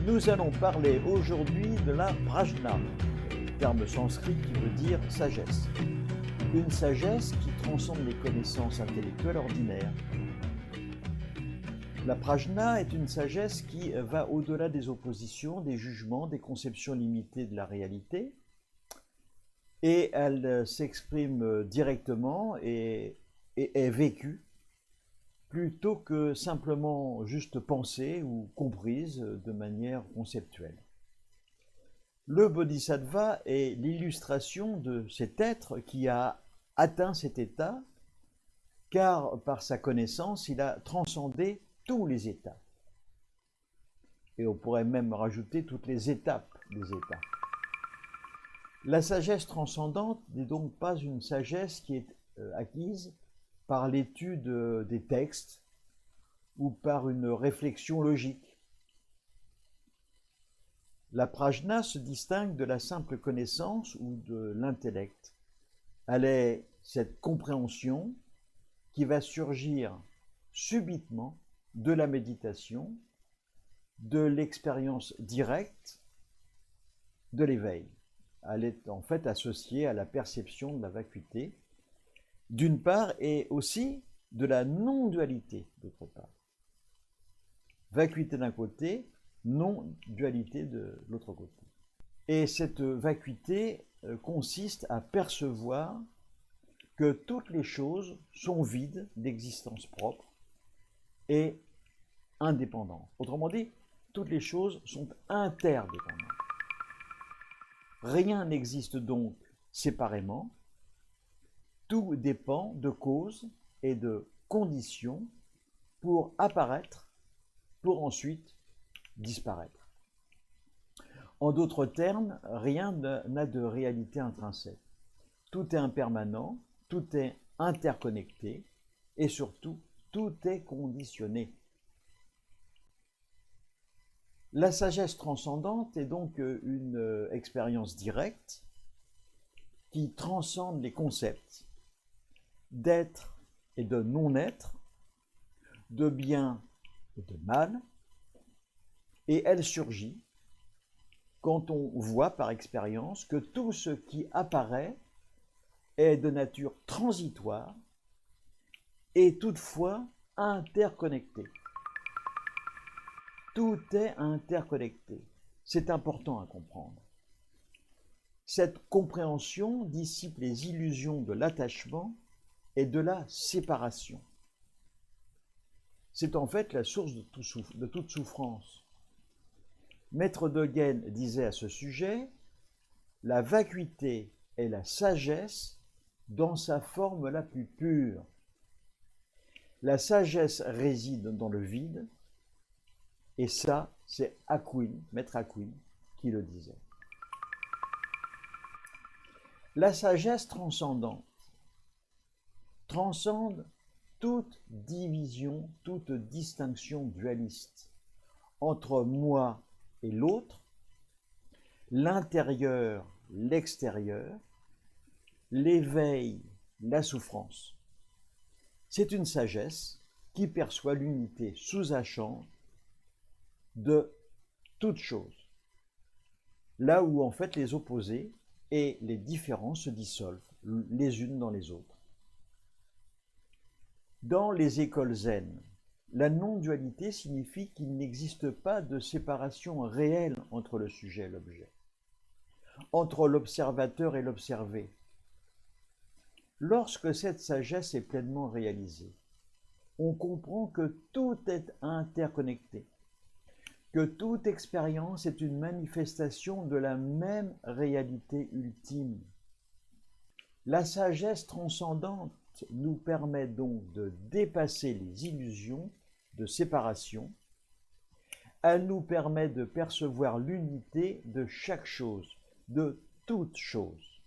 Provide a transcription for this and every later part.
Nous allons parler aujourd'hui de la prajna, terme sanskrit qui veut dire sagesse. Une sagesse qui transcende les connaissances intellectuelles ordinaires. La prajna est une sagesse qui va au-delà des oppositions, des jugements, des conceptions limitées de la réalité, et elle s'exprime directement et est vécue plutôt que simplement juste pensée ou comprise de manière conceptuelle. Le bodhisattva est l'illustration de cet être qui a atteint cet état, car par sa connaissance, il a transcendé tous les états. Et on pourrait même rajouter toutes les étapes des états. La sagesse transcendante n'est donc pas une sagesse qui est acquise par l'étude des textes ou par une réflexion logique. La prajna se distingue de la simple connaissance ou de l'intellect. Elle est cette compréhension qui va surgir subitement de la méditation, de l'expérience directe, de l'éveil. Elle est en fait associée à la perception de la vacuité, d'une part, et aussi de la non-dualité, d'autre part. Vacuité d'un côté, non-dualité de l'autre côté. Et cette vacuité consiste à percevoir que toutes les choses sont vides d'existence propre et indépendantes. Autrement dit, toutes les choses sont interdépendantes. Rien n'existe donc séparément. Tout dépend de causes et de conditions pour apparaître, pour ensuite disparaître. En d'autres termes, rien n'a de réalité intrinsèque. Tout est impermanent, tout est interconnecté et surtout, tout est conditionné. La sagesse transcendante est donc une expérience directe qui transcende les concepts d'être et de non-être, de bien et de mal, et elle surgit quand on voit par expérience que tout ce qui apparaît est de nature transitoire et toutefois interconnecté. Tout est interconnecté. C'est important à comprendre. Cette compréhension dissipe les illusions de l'attachement et de la séparation. C'est en fait la source de toute souffrance. Maître Dogen disait à ce sujet, la vacuité est la sagesse dans sa forme la plus pure. La sagesse réside dans le vide, et ça, c'est Hakuin, Maître Hakuin, qui le disait. La sagesse transcendante transcende toute division, toute distinction dualiste entre moi et l'autre, l'intérieur, l'extérieur, l'éveil, la souffrance. C'est une sagesse qui perçoit l'unité sous-jacente de toute chose, là où en fait les opposés et les différents se dissolvent les unes dans les autres. Dans les écoles zen, la non-dualité signifie qu'il n'existe pas de séparation réelle entre le sujet et l'objet, entre l'observateur et l'observé. Lorsque cette sagesse est pleinement réalisée, on comprend que tout est interconnecté, que toute expérience est une manifestation de la même réalité ultime. La sagesse transcendante nous permet donc de dépasser les illusions de séparation. Elle nous permet de percevoir l'unité de chaque chose, de toute chose.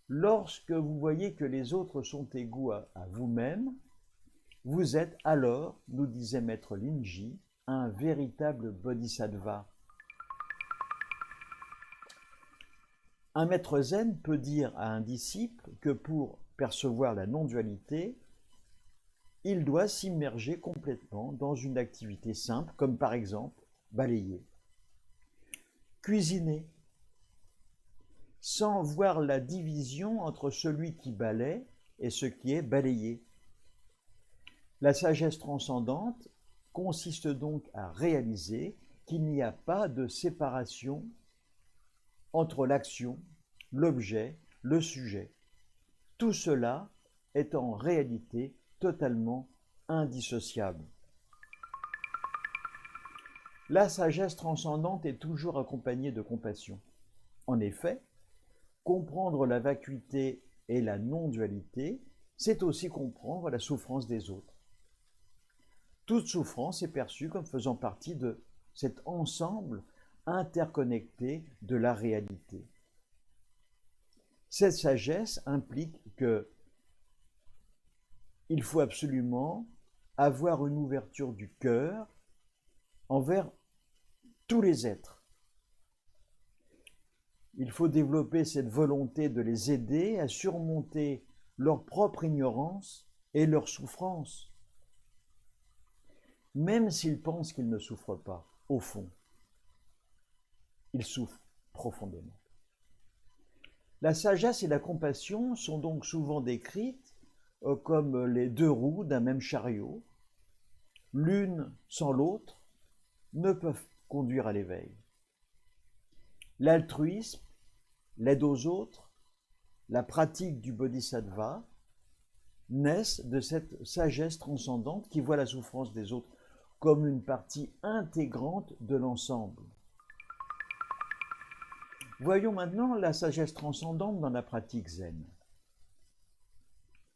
Lorsque vous voyez que les autres sont égaux à vous-même, vous êtes alors, nous disait Maître Linji, un véritable bodhisattva. Un maître zen peut dire à un disciple que pour percevoir la non-dualité, il doit s'immerger complètement dans une activité simple, comme par exemple balayer. Cuisiner, sans voir la division entre celui qui balaie et ce qui est balayé. La sagesse transcendante consiste donc à réaliser qu'il n'y a pas de séparation entre l'action, l'objet, le sujet. Tout cela est en réalité totalement indissociable. La sagesse transcendante est toujours accompagnée de compassion. En effet, comprendre la vacuité et la non-dualité, c'est aussi comprendre la souffrance des autres. Toute souffrance est perçue comme faisant partie de cet ensemble interconnecté de la réalité. Cette sagesse implique que il faut absolument avoir une ouverture du cœur envers tous les êtres. Il faut développer cette volonté de les aider à surmonter leur propre ignorance et leur souffrance. Même s'ils pensent qu'ils ne souffrent pas, au fond, ils souffrent profondément. La sagesse et la compassion sont donc souvent décrites comme les deux roues d'un même chariot. L'une sans l'autre ne peuvent conduire à l'éveil. L'altruisme, l'aide aux autres, la pratique du bodhisattva naissent de cette sagesse transcendante qui voit la souffrance des autres comme une partie intégrante de l'ensemble. Voyons maintenant la sagesse transcendante dans la pratique zen.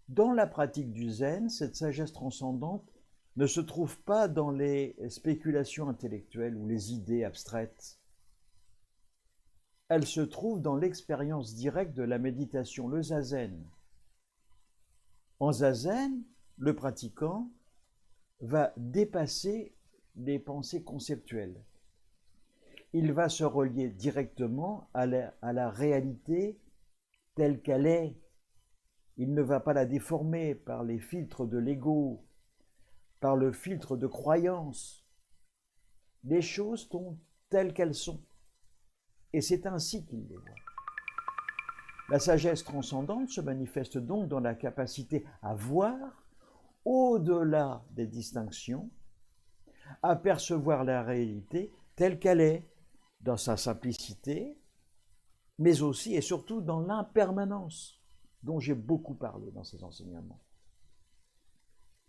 Dans la pratique du zen, cette sagesse transcendante ne se trouve pas dans les spéculations intellectuelles ou les idées abstraites. Elle se trouve dans l'expérience directe de la méditation, le zazen. En zazen, le pratiquant va dépasser les pensées conceptuelles. Il va se relier directement à la réalité telle qu'elle est. Il ne va pas la déformer par les filtres de l'ego, par le filtre de croyance. Les choses sont telles qu'elles sont. Et c'est ainsi qu'il les voit. La sagesse transcendante se manifeste donc dans la capacité à voir au-delà des distinctions, à percevoir la réalité telle qu'elle est, dans sa simplicité, mais aussi et surtout dans l'impermanence, dont j'ai beaucoup parlé dans ces enseignements.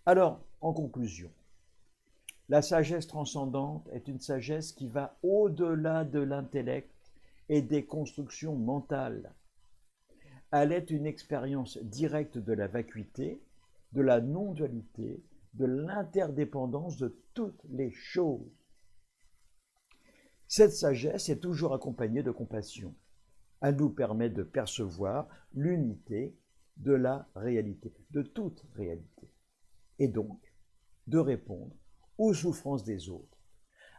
Alors, en conclusion, la sagesse transcendante est une sagesse qui va au-delà de l'intellect et des constructions mentales. Elle est une expérience directe de la vacuité, de la non-dualité, de l'interdépendance de toutes les choses. Cette sagesse est toujours accompagnée de compassion. Elle nous permet de percevoir l'unité de la réalité, de toute réalité, et donc de répondre aux souffrances des autres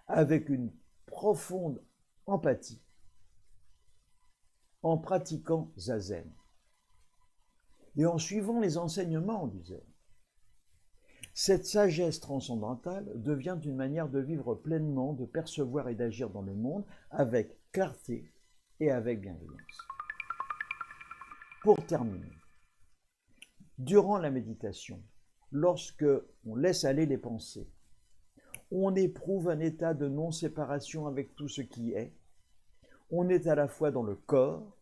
avec une profonde empathie en pratiquant zazen et en suivant les enseignements du zen. Cette sagesse transcendantale devient une manière de vivre pleinement, de percevoir et d'agir dans le monde avec clarté et avec bienveillance. Pour terminer, durant la méditation, lorsque on laisse aller les pensées, on éprouve un état de non-séparation avec tout ce qui est. On est à la fois dans le corps,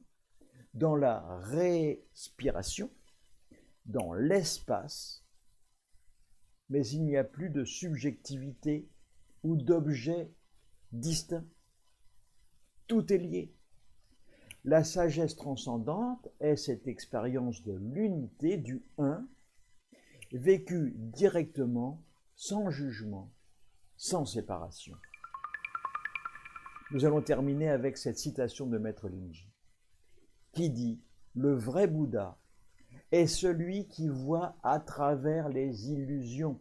dans la respiration, dans l'espace, mais il n'y a plus de subjectivité ou d'objet distinct. Tout est lié. La sagesse transcendante est cette expérience de l'unité, du un, vécue directement, sans jugement, sans séparation. Nous allons terminer avec cette citation de Maître Lingyi, qui dit « Le vrai Bouddha est celui qui voit à travers les illusions ».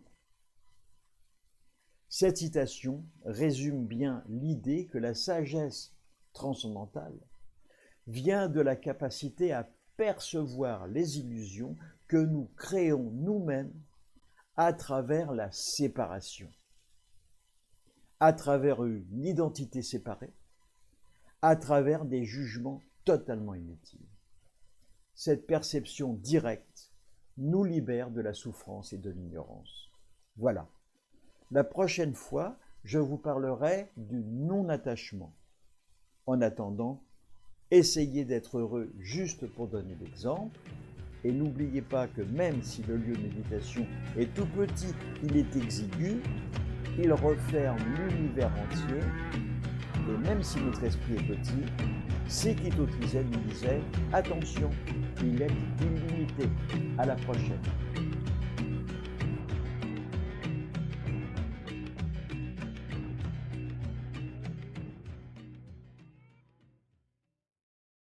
Cette citation résume bien l'idée que la sagesse transcendantale vient de la capacité à percevoir les illusions que nous créons nous-mêmes à travers la séparation. à travers une identité séparée, à travers des jugements totalement inutiles. Cette perception directe nous libère de la souffrance et de l'ignorance. Voilà. La prochaine fois, je vous parlerai du non-attachement. En attendant, essayez d'être heureux juste pour donner l'exemple. Et n'oubliez pas que même si le lieu de méditation est tout petit, il est exigu, il referme l'univers entier. Et même si notre esprit est petit, Sekito Trizen nous disait « Attention, il est illimité. » À la prochaine.